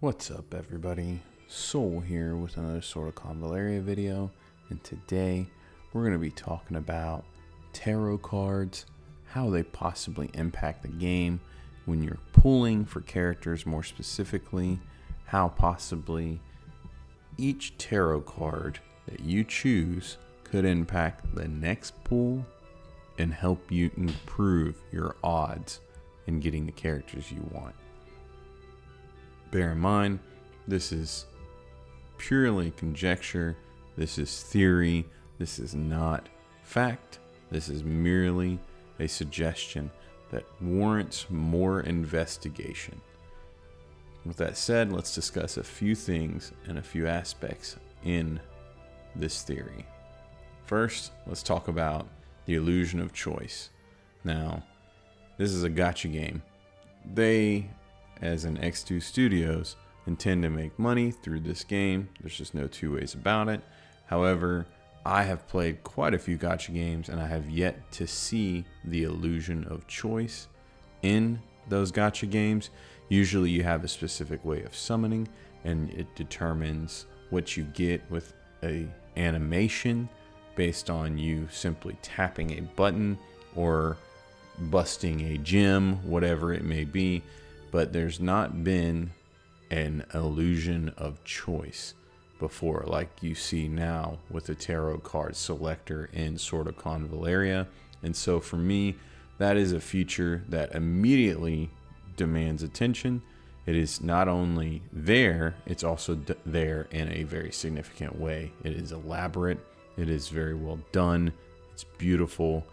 What's up, everybody? Soul here with another sort of Convallaria video, and today we're going to be talking about tarot cards, how they possibly impact the game when you're pulling for characters, more specifically, how possibly each tarot card that you choose could impact the next pull and help you improve your odds in getting the characters you want. Bear in mind, this is purely conjecture, this is theory, this is not fact, this is merely a suggestion that warrants more investigation. With that said, let's discuss a few things and a few aspects in this theory. First, let's talk about the illusion of choice. Now, this is a gacha game. They, as in X2 Studios, intend to make money through this game. There's just no two ways about it. However, I have played quite a few gacha games and I have yet to see the illusion of choice in those gacha games. Usually you have a specific way of summoning and it determines what you get with a animation based on you simply tapping a button or busting a gem, whatever it may be. But there's not been an illusion of choice before, like you see now with the tarot card selector in Sword of Convallaria. And so for me, that is a feature that immediately demands attention. It is not only there, it's also there in a very significant way. It is elaborate, it is very well done, it's beautiful.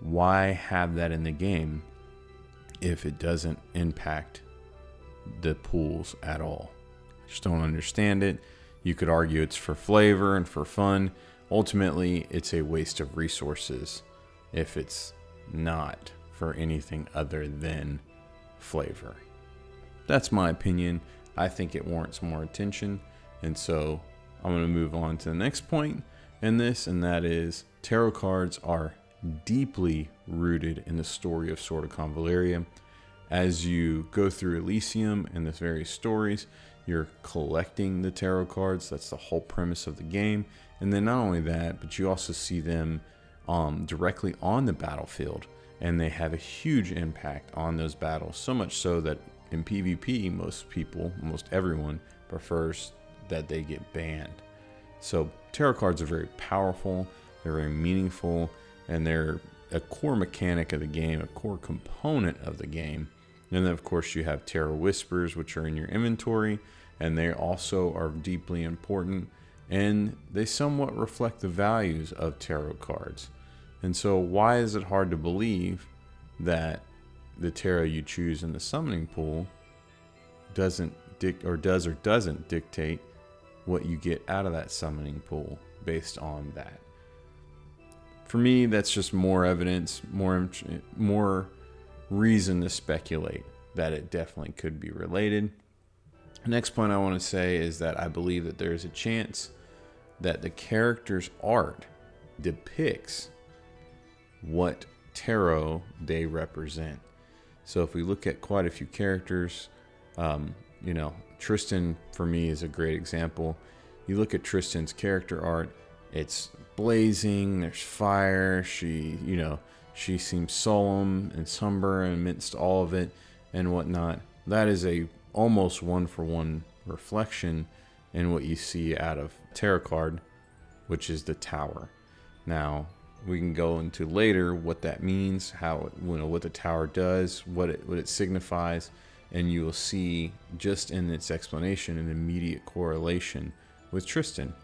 Why have that in the game if it doesn't impact the pools at all? Just don't understand it. You could argue it's for flavor and for fun. Ultimately, it's a waste of resources if it's not for anything other than flavor. That's my opinion. I think it warrants more attention. And so I'm going to move on to the next point in this, and that is tarot cards are deeply rooted in the story of Sword of Convallaria. As you go through Elysium and the various stories, you're collecting the tarot cards. That's the whole premise of the game. And then not only that, but you also see them directly on the battlefield, and they have a huge impact on those battles. So much so that in PvP, most everyone prefers that they get banned. So tarot cards are very powerful, they're very meaningful, and they're a core mechanic of the game, a core component of the game. And then of course you have tarot whispers, which are in your inventory, and they also are deeply important, and they somewhat reflect the values of tarot cards. And so why is it hard to believe that the tarot you choose in the summoning pool doesn't dictate what you get out of that summoning pool based on that? For me, that's just more evidence, more reason to speculate that it definitely could be related. Next point I want to say is that I believe that there's a chance that the character's art depicts what tarot they represent. So if we look at quite a few characters, Tristan for me is a great example. You look at Tristan's character art, it's blazing, there's fire, she seems solemn and somber amidst all of it and whatnot. That is a almost one-for-one reflection in what you see out of tarot card, which is the Tower. Now, we can go into later what that means, what the Tower does, what it signifies, and you will see just in its explanation an immediate correlation with Tristan.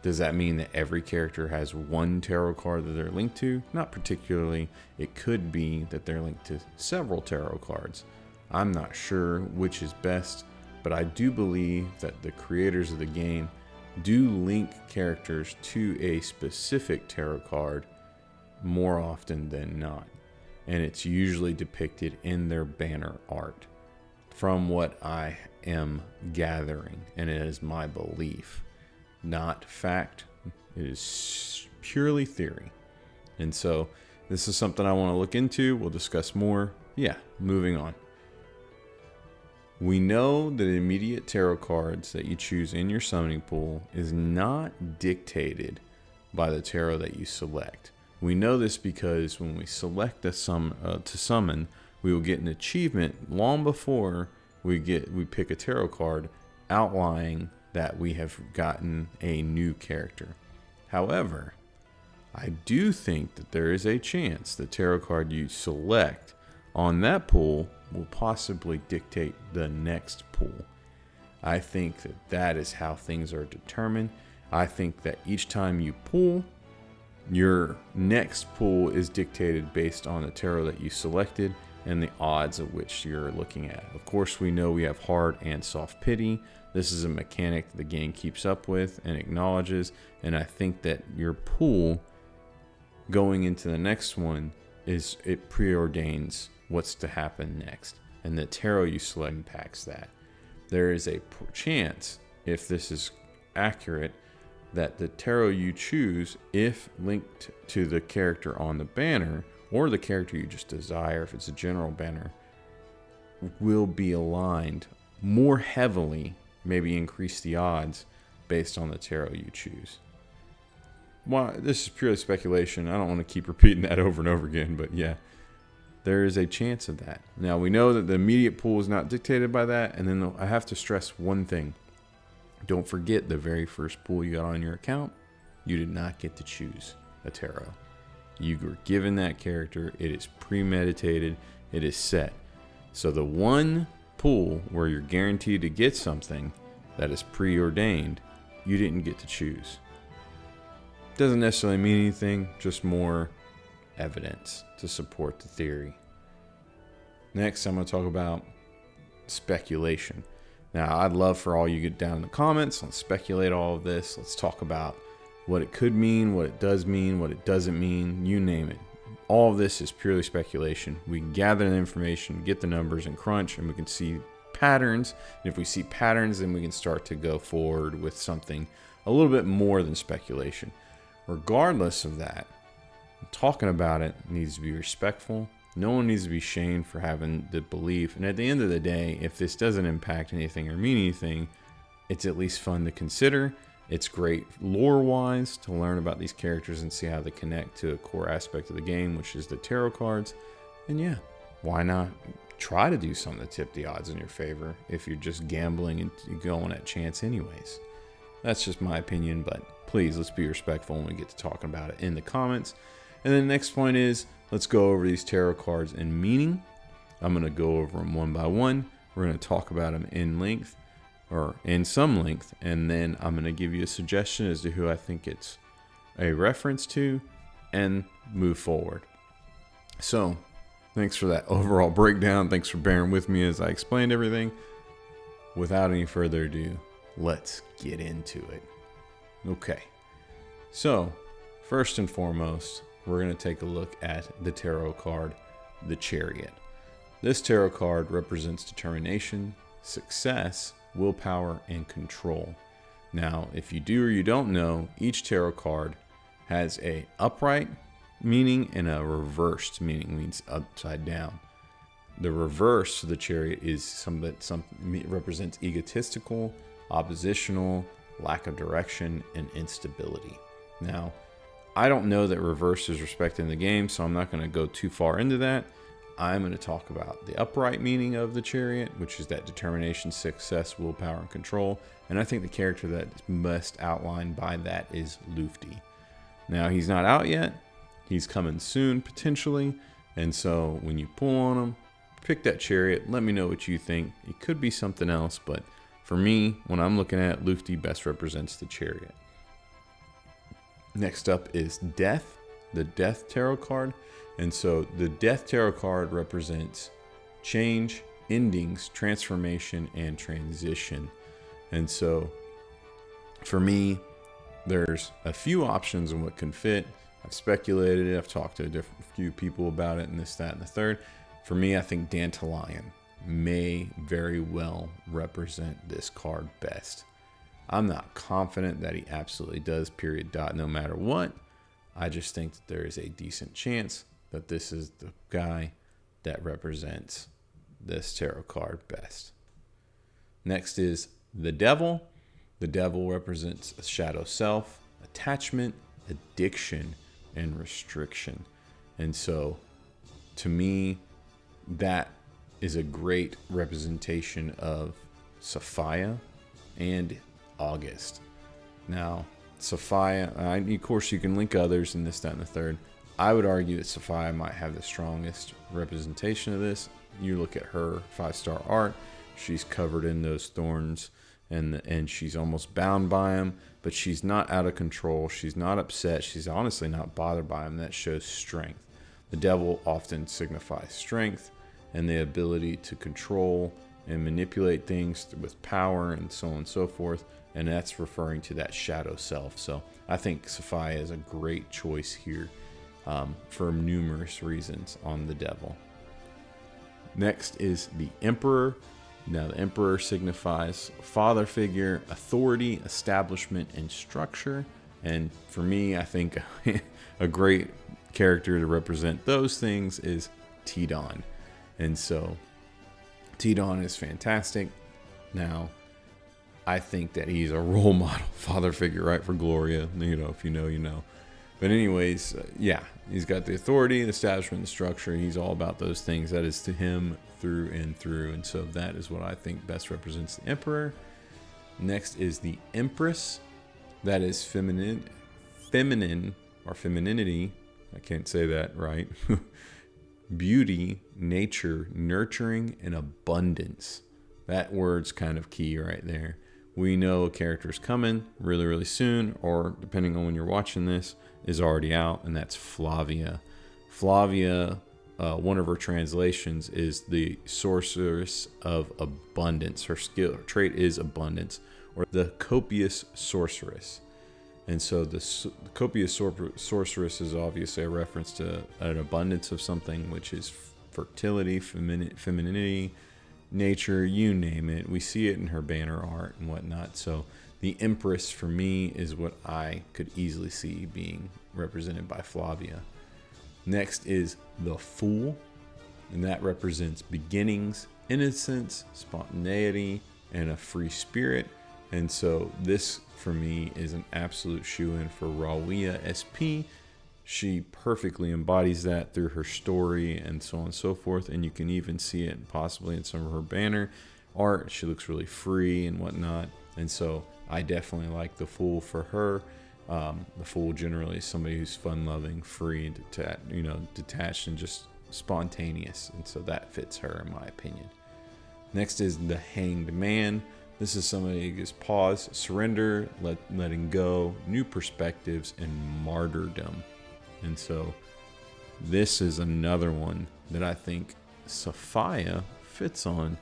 Does that mean that every character has one tarot card that they're linked to? Not particularly. It could be that they're linked to several tarot cards. I'm not sure which is best, but I do believe that the creators of the game do link characters to a specific tarot card more often than not. And it's usually depicted in their banner art, from what I am gathering, and it is my belief. Not fact, it is purely theory. And so this is something I want to look into. We'll discuss more. Yeah, moving on. We know that immediate tarot cards that you choose in your summoning pool is not dictated by the tarot that you select. We know this because when we select to summon, we will get an achievement long before we pick a tarot card outlining that we have gotten a new character. However, I do think that there is a chance the tarot card you select on that pool will possibly dictate the next pool. I think that is how things are determined. I think that each time you pull, your next pool is dictated based on the tarot that you selected and the odds of which you're looking at. Of course, we know we have hard and soft pity. This is a mechanic the game keeps up with and acknowledges, and I think that your pool going into the next one it preordains what's to happen next, and the tarot you select impacts that. There is a chance, if this is accurate, that the tarot you choose, if linked to the character on the banner or the character you just desire, if it's a general banner, will be aligned more heavily, maybe increase the odds based on the tarot you choose. Well, this is purely speculation. I don't want to keep repeating that over and over again, but yeah, there is a chance of that. Now, we know that the immediate pool is not dictated by that, and then I have to stress one thing. Don't forget the very first pool you got on your account, you did not get to choose a tarot. You were given that character. It is premeditated. It is set. So the one pool where you're guaranteed to get something that is preordained, you didn't get to choose. Doesn't necessarily mean anything, just more evidence to support the theory. Next, I'm going to talk about speculation. Now, I'd love for all you get down in the comments. Let's speculate all of this. Let's talk about what it could mean, what it does mean, what it doesn't mean, you name it. All of this is purely speculation. We can gather the information, get the numbers and crunch, and we can see patterns. And if we see patterns, then we can start to go forward with something a little bit more than speculation. Regardless of that, talking about it needs to be respectful. No one needs to be shamed for having the belief. And at the end of the day, if this doesn't impact anything or mean anything, it's at least fun to consider. It's great lore-wise to learn about these characters and see how they connect to a core aspect of the game, which is the tarot cards. And yeah, why not try to do something to tip the odds in your favor if you're just gambling and going at chance anyways. That's just my opinion, but please, let's be respectful when we get to talking about it in the comments. And then the next point is, let's go over these tarot cards in meaning. I'm going to go over them one by one. We're going to talk about them in length, or in some length, and then I'm going to give you a suggestion as to who I think it's a reference to and move forward. So, thanks for that overall breakdown. Thanks for bearing with me as I explained everything. Without any further ado, let's get into it. Okay, so first and foremost, we're going to take a look at the tarot card, the Chariot. This tarot card represents determination, success, willpower, and control. Now, if you do or you don't know, each tarot card has a upright meaning and a reversed meaning, means upside down. The reverse of the Chariot is something that represents egotistical, oppositional, lack of direction, and instability. Now, I don't know that reverse is respected in the game, so I'm not going to go too far into that. I'm going to talk about the upright meaning of the Chariot, which is that determination, success, willpower, and control. And I think the character that's best outlined by that is Lufty. Now, he's not out yet. He's coming soon, potentially. And so when you pull on him, pick that Chariot. Let me know what you think. It could be something else, but for me, when I'm looking at it, Lufty best represents the Chariot. Next up is Death, the Death Tarot card. And so the Death Tarot card represents change, endings, transformation, and transition. And so for me, there's a few options on what can fit. I've speculated it. I've talked to a few people about it and this, that, and the third. For me, I think Dandelion may very well represent this card best. I'm not confident that he absolutely does, period, dot, no matter what. I just think that there is a decent chance that this is the guy that represents this tarot card best. Next is the devil. The devil represents a shadow self, attachment, addiction, and restriction. And so to me, that is a great representation of Sophia and August. Now, Sophia, of course, you can link others in this, that, and the third. I would argue that Sophia might have the strongest representation of this. You look at her 5-star art, she's covered in those thorns, and she's almost bound by them, but she's not out of control. She's not upset. She's honestly not bothered by them. That shows strength. The devil often signifies strength and the ability to control and manipulate things with power and so on and so forth. And that's referring to that shadow self. So I think Sophia is a great choice here for numerous reasons on the devil. Next is the emperor. Now, the emperor signifies father figure, authority, establishment, and structure. And for me, I think a great character to represent those things is Tidon. And so Tidon is fantastic. Now, I think that he's a role model father figure, right, for Gloria. You know, if you know, you know. But anyways, yeah, he's got the authority, the establishment, the structure. He's all about those things. That is to him through and through. And so that is what I think best represents the emperor. Next is the empress. That is feminine or femininity. I can't say that right. Beauty, nature, nurturing, and abundance. That word's kind of key right there. We know a character's coming really, really soon, or depending on when you're watching this, is already out, and that's Flavia. Flavia, one of her translations is the sorceress of abundance. Her skill trait is abundance, or the copious sorceress. And so the copious sorceress is obviously a reference to an abundance of something, which is fertility, femininity, nature, you name it. We see it in her banner art and whatnot. So the Empress for me is what I could easily see being represented by Flavia. Next is the Fool, and that represents beginnings, innocence, spontaneity, and a free spirit. And so this for me is an absolute shoe-in for Rawia SP. She perfectly embodies that through her story and so on and so forth. And you can even see it possibly in some of her banner art. She looks really free and whatnot. And so I definitely like the Fool for her. The Fool generally is somebody who's fun-loving, free, detached, and just spontaneous. And so that fits her in my opinion. Next is the Hanged Man. This is somebody who gives pause, surrender, letting go, new perspectives, and martyrdom. And so this is another one that I think Sophia fits on.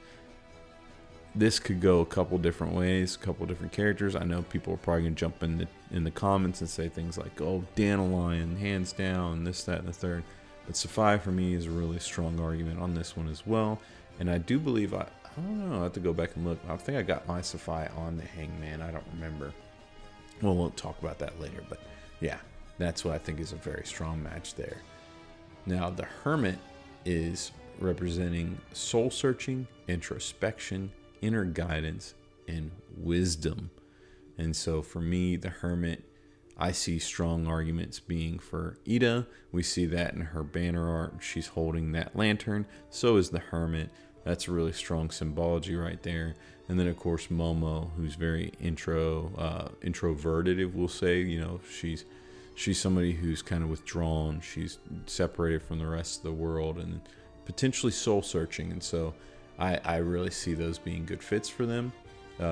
This could go a couple different ways, a couple different characters. I know people are probably going to jump in the comments and say things like, oh, Dandelion, hands down, this, that, and the third. But Sophia for me is a really strong argument on this one as well. And I do believe, I don't know, I have to go back and look. I think I got my Sophia on the Hangman. I don't remember. Well, we'll talk about that later. But yeah, that's what I think is a very strong match there. Now, the Hermit is representing soul searching, introspection, inner guidance, and wisdom. And so for me, the Hermit, I see strong arguments being for Ida. We see that in her banner art. She's holding that lantern. So is the Hermit. That's a really strong symbology right there. And then, of course, Momo, who's very introverted, we'll say. You know, she's somebody who's kind of withdrawn. She's separated from the rest of the world and potentially soul-searching. And so I really see those being good fits for them,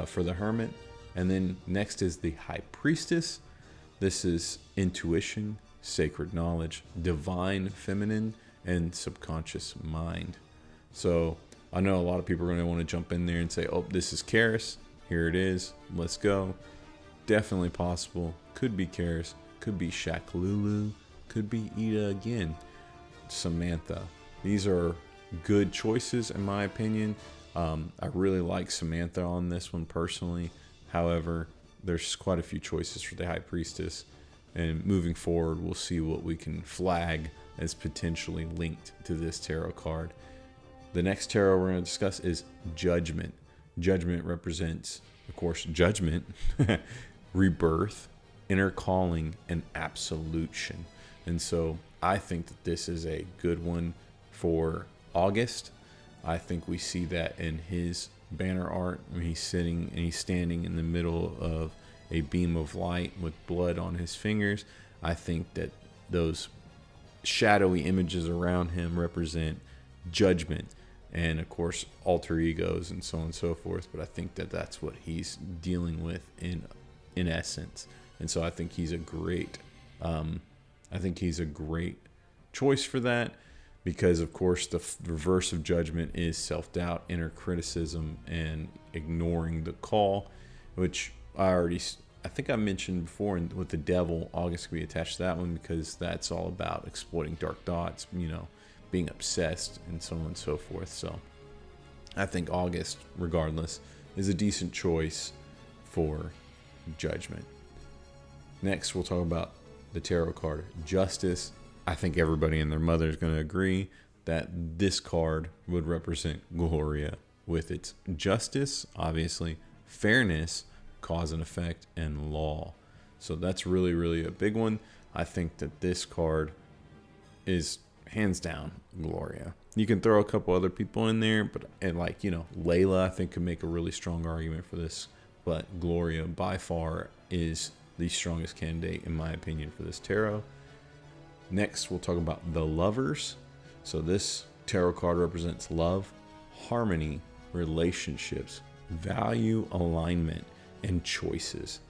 for the Hermit. And then next is the High Priestess. This is intuition, sacred knowledge, divine feminine, and subconscious mind. So I know a lot of people are going to want to jump in there and say, oh, this is Karis. Here it is. Let's go. Definitely possible. Could be Karis. Could be Shaklulu. Could be Ida again. Samantha. These are good choices in my opinion. I really like Samantha on this one personally. However, there's quite a few choices for the High Priestess. And moving forward, we'll see what we can flag as potentially linked to this tarot card. The next tarot we're going to discuss is Judgment. Judgment represents, of course, judgment, rebirth, inner calling, and absolution. And so I think that this is a good one for August. I think we see that in his banner art when he's sitting and he's standing in the middle of a beam of light with blood on his fingers. I think that those shadowy images around him represent judgment and, of course, alter egos and so on and so forth. But I think that that's what he's dealing with in essence. And so I think he's a great choice for that, because, of course, the reverse of judgment is self-doubt, inner criticism, and ignoring the call, which I think I mentioned before with the devil. August could be attached to that one because that's all about exploiting dark thoughts, being obsessed and so on and so forth. So I think August, regardless, is a decent choice for judgment. Next, we'll talk about the tarot card Justice. I think everybody and their mother is going to agree that this card would represent Gloria with its justice, obviously, fairness, cause and effect, and law. So that's really, really a big one. I think that this card is hands down Gloria. You can throw a couple other people in there, and Layla, I think, could make a really strong argument for this. But Gloria, by far, is the strongest candidate, in my opinion, for this tarot. Next, we'll talk about the Lovers. So this tarot card represents love, harmony, relationships, value alignment, and choices.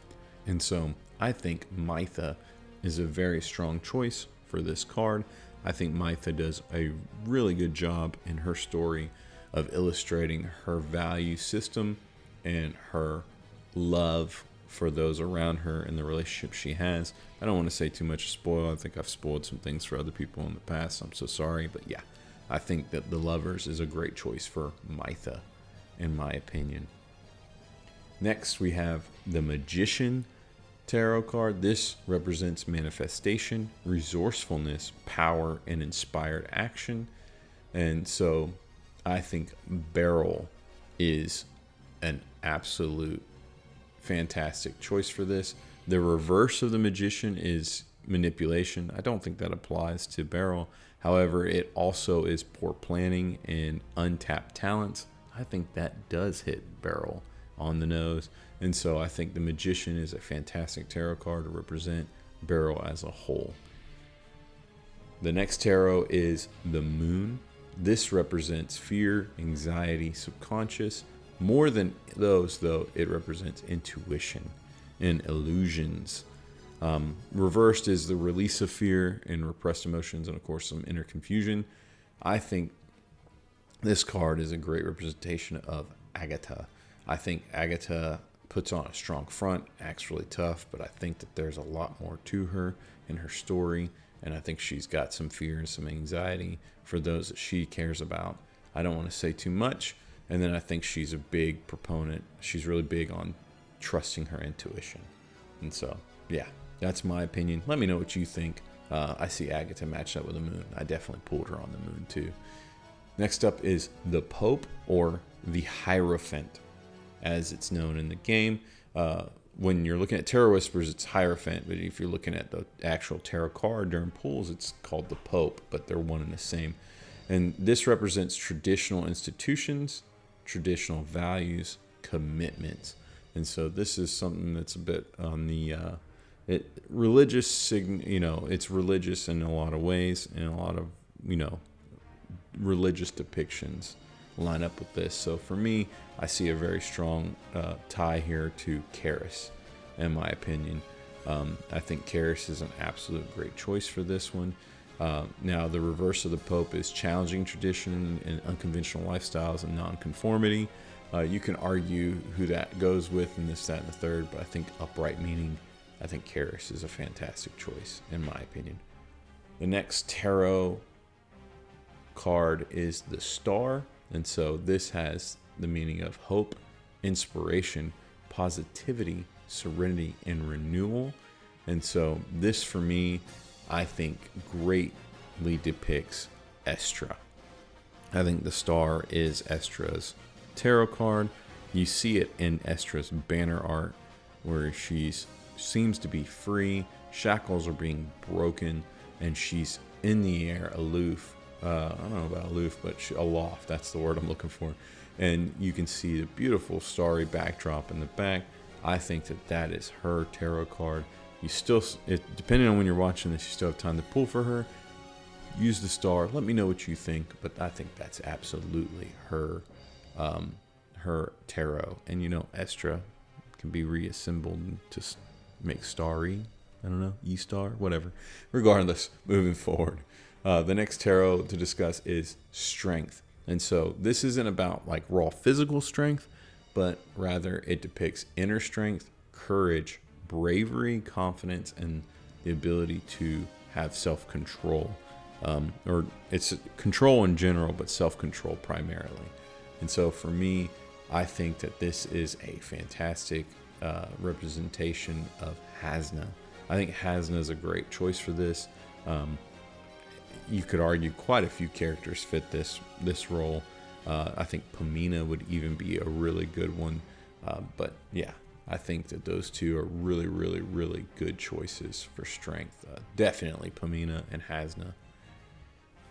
And so I think Mytha is a very strong choice for this card. I think Mytha does a really good job in her story of illustrating her value system and her love for those around her and the relationship she has. I don't want to say too much to spoil. I think I've spoiled some things for other people in the past. I'm so sorry. But yeah, I think that the Lovers is a great choice for Mytha, in my opinion. Next, we have the Magician tarot card. This represents manifestation, resourcefulness, power, and inspired action. And so I think Beryl is an absolute fantastic choice for this. The reverse of the Magician is manipulation. I don't think that applies to Beryl. However, it also is poor planning and untapped talents. I think that does hit Beryl on the nose. And so I think the Magician is a fantastic tarot card to represent Beryl as a whole. The next tarot is the Moon. This represents fear, anxiety, subconscious. More than those, though, it represents intuition and illusions. Reversed is the release of fear and repressed emotions, and of course some inner confusion. I think this card is a great representation of Agatha. I think Agatha puts on a strong front, acts really tough, but I think that there's a lot more to her in her story, and I think she's got some fear and some anxiety for those that she cares about. I don't want to say too much. And then I think she's a big proponent. She's really big on trusting her intuition. And so, yeah, that's my opinion. Let me know what you think. I see Agatha matched up with the Moon. I definitely pulled her on the Moon too. Next up is the Pope, or the Hierophant, as it's known in the game. When you're looking at Tarot Whispers, it's Hierophant. But if you're looking at the actual tarot card during pulls, it's called the Pope. But they're one and the same. And this represents traditional institutions, traditional values, commitments. And so this is something that's a bit on the religious, it's religious in a lot of ways, and a lot of, religious depictions line up with this. So for me, I see a very strong tie here to Charis, in my opinion. I think Charis is an absolute great choice for this one. Now, the reverse of the Pope is challenging tradition and unconventional lifestyles and nonconformity. You can argue who that goes with and this, that, and the third, but I think upright meaning, I think Charis is a fantastic choice, in my opinion. The next tarot card is the Star, and so this has the meaning of hope, inspiration, positivity, serenity, and renewal. And so this, for me, I think greatly depicts Estra. I think the Star is Estra's tarot card. You see it in Estra's banner art, where seems to be free, shackles are being broken, and she's in the air, aloof. I don't know about aloof, but aloft. That's the word I'm looking for. And you can see the beautiful starry backdrop in the back. I think that is her tarot card. Depending on when you're watching this, you still have time to pull for her. Use the star. Let me know what you think, but I think that's absolutely her tarot. And Estra can be reassembled and just make starry. I don't know, E-star, whatever. Regardless, moving forward. The next tarot to discuss is strength. And so this isn't about like raw physical strength, but rather it depicts inner strength, courage, bravery, confidence, and the ability to have self-control. Or it's control in general, but self-control primarily. And so for me, I think that this is a fantastic representation of Hasna. I think Hasna is a great choice for this. You could argue quite a few characters fit this role. I think Pamina would even be a really good one. But yeah, I think that those two are really, really, really good choices for strength. Definitely Pamina and Hasna.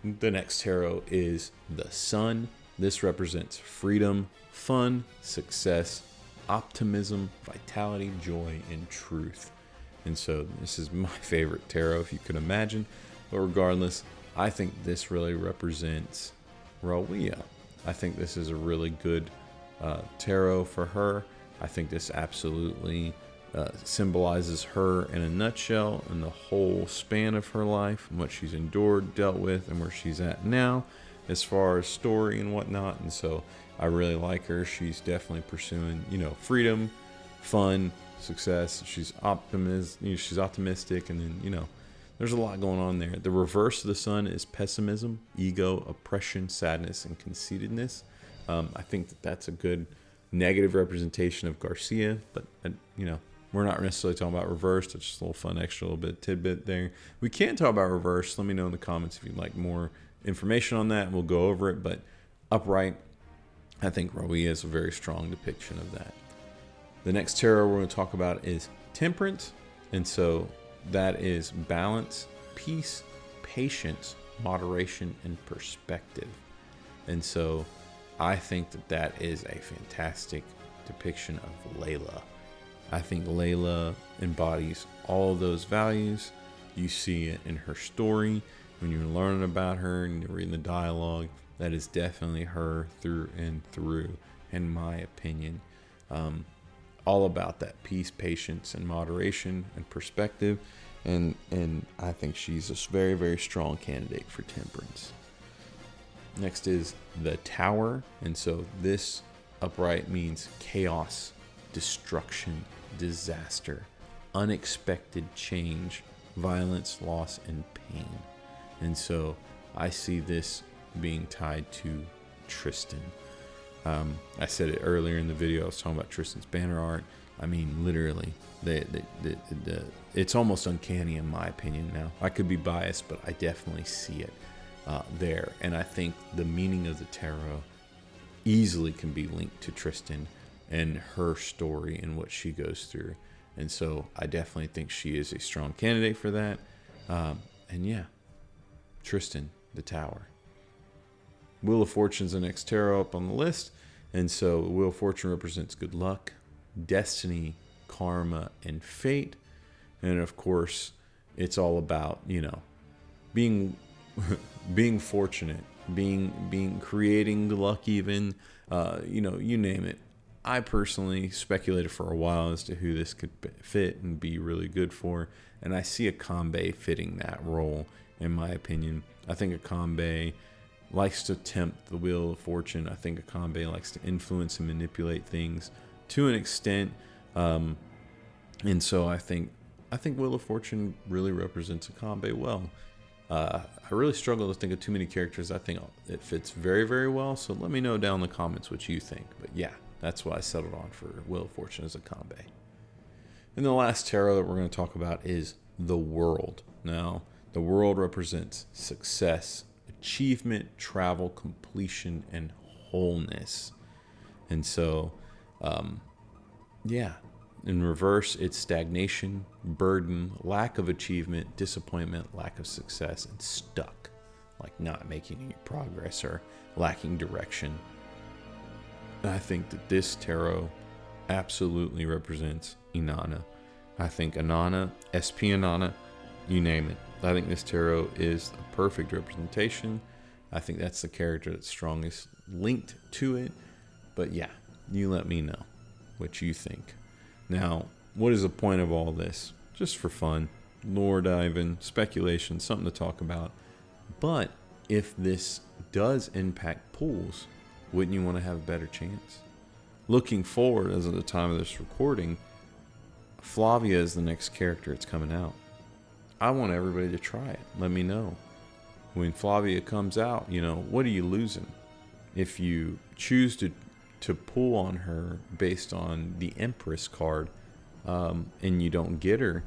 The next tarot is the Sun. This represents freedom, fun, success, optimism, vitality, joy, and truth. And so this is my favorite tarot, if you could imagine. But regardless, I think this really represents Rawia. I think this is a really good tarot for her. I think this absolutely symbolizes her in a nutshell and the whole span of her life and what she's endured, dealt with, and where she's at now as far as story and whatnot. And so I really like her. She's definitely pursuing, freedom, fun, success. She's she's optimistic, and then, there's a lot going on there. The reverse of the Sun is pessimism, ego, oppression, sadness, and conceitedness. I think that's a good negative representation of Garcia, but we're not necessarily talking about reverse. That's just a little fun extra little bit tidbit there. We can talk about reverse. Let me know in the comments if you'd like more information on that. We'll go over it. But upright, I think Rawia is a very strong depiction of that. The next tarot we're going to talk about is Temperance. And so that is balance, peace, patience, moderation, and perspective. And so I think that is a fantastic depiction of Layla. I think Layla embodies all of those values. You see it in her story when you're learning about her and you're reading the dialogue. That is definitely her through and through, in my opinion. All about that peace, patience, and moderation and perspective. And I think she's a very, very strong candidate for Temperance. Next is the Tower. And so this upright means chaos, destruction, disaster, unexpected change, violence, loss, and pain. And so I see this being tied to Tristan. I said it earlier in the video. I was talking about Tristan's banner art. I mean, literally, it's almost uncanny in my opinion now. I could be biased, but I definitely see it there. And I think the meaning of the tarot easily can be linked to Tristan and her story and what she goes through. And so I definitely think she is a strong candidate for that. And yeah, Tristan, the Tower. Wheel of Fortune's the next tarot up on the list. And so Wheel of Fortune represents good luck, destiny, karma, and fate. And of course, it's all about, being fortunate, creating the luck even, you name it. I personally speculated for a while as to who this could fit and be really good for. And I see Akambe fitting that role, in my opinion. I think Akambe likes to tempt the Wheel of Fortune. I think Akambe likes to influence and manipulate things to an extent. And so I think Wheel of Fortune really represents Akambe well. I really struggle to think of too many characters. I think it fits very, very well. So let me know down in the comments what you think. But yeah, that's why I settled on for Wheel of Fortune as Akambe. And the last tarot that we're going to talk about is the World. Now, the World represents success, achievement, travel, completion, and wholeness. And so Yeah. In reverse, it's stagnation, burden, lack of achievement, disappointment, lack of success, and stuck, like not making any progress or lacking direction. I think that this tarot absolutely represents Inanna. I think Inanna, SP Inanna, you name it. I think this tarot is a perfect representation. I think that's the character that's strongest linked to it. But yeah, you let me know what you think. Now, what is the point of all this? Just for fun, lore diving, speculation, something to talk about. But if this does impact pools, wouldn't you want to have a better chance? Looking forward, as of the time of this recording, Flavia is the next character that's coming out. I want everybody to try it. Let me know. When Flavia comes out, what are you losing? If you choose to pull on her based on the Empress card, and you don't get her,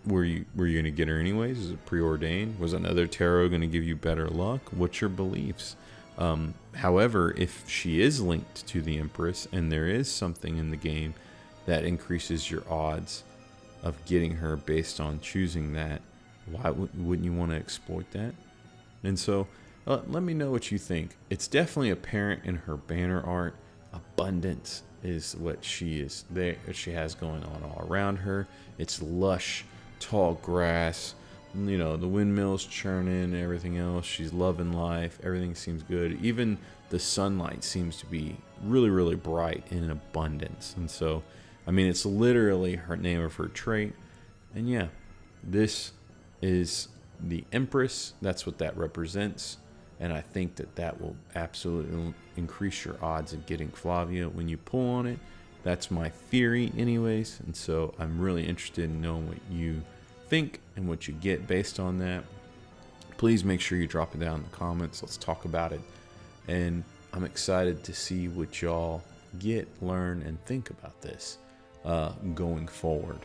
were you going to get her anyways? Is it preordained? Was another tarot going to give you better luck? What's your beliefs? However, if she is linked to the Empress and there is something in the game that increases your odds of getting her based on choosing that, why wouldn't you want to exploit that? And so let me know what you think. It's definitely apparent in her banner art. Abundance is what she has going on all around her. It's lush, tall grass. The windmills churning, everything else. She's loving life. Everything seems good. Even the sunlight seems to be really, really bright and in abundance. And so, it's literally her name of her trait. And yeah, this is the Empress. That's what that represents. And I think that will absolutely increase your odds of getting Flavia when you pull on it. That's my theory anyways. And so I'm really interested in knowing what you think and what you get based on that. Please make sure you drop it down in the comments. Let's talk about it. And I'm excited to see what y'all get, learn, and think about this going forward.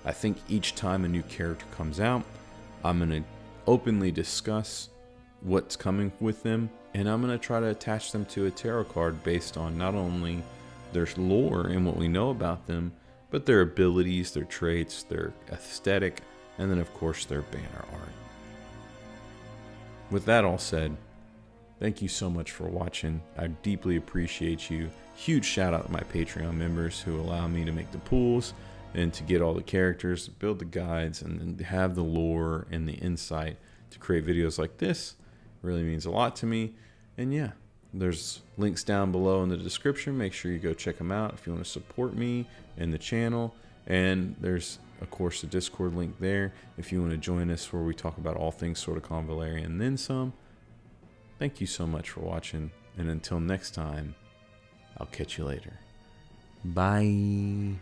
I think each time a new character comes out, I'm going to openly discuss what's coming with them, and I'm going to try to attach them to a tarot card based on not only their lore and what we know about them, but their abilities, their traits, their aesthetic, and then of course their banner art. With that all said, thank you so much for watching. I deeply appreciate you. Huge shout out to my Patreon members who allow me to make the pools and to get all the characters, build the guides, and then have the lore and the insight to create videos like this. It really means a lot to me. And yeah, there's links down below in the description. Make sure you go check them out if you want to support me and the channel. And there's of course a Discord link there if you want to join us, where we talk about all things sort of Convallaria and then some. Thank you so much for watching, and until next time, I'll catch you later. Bye.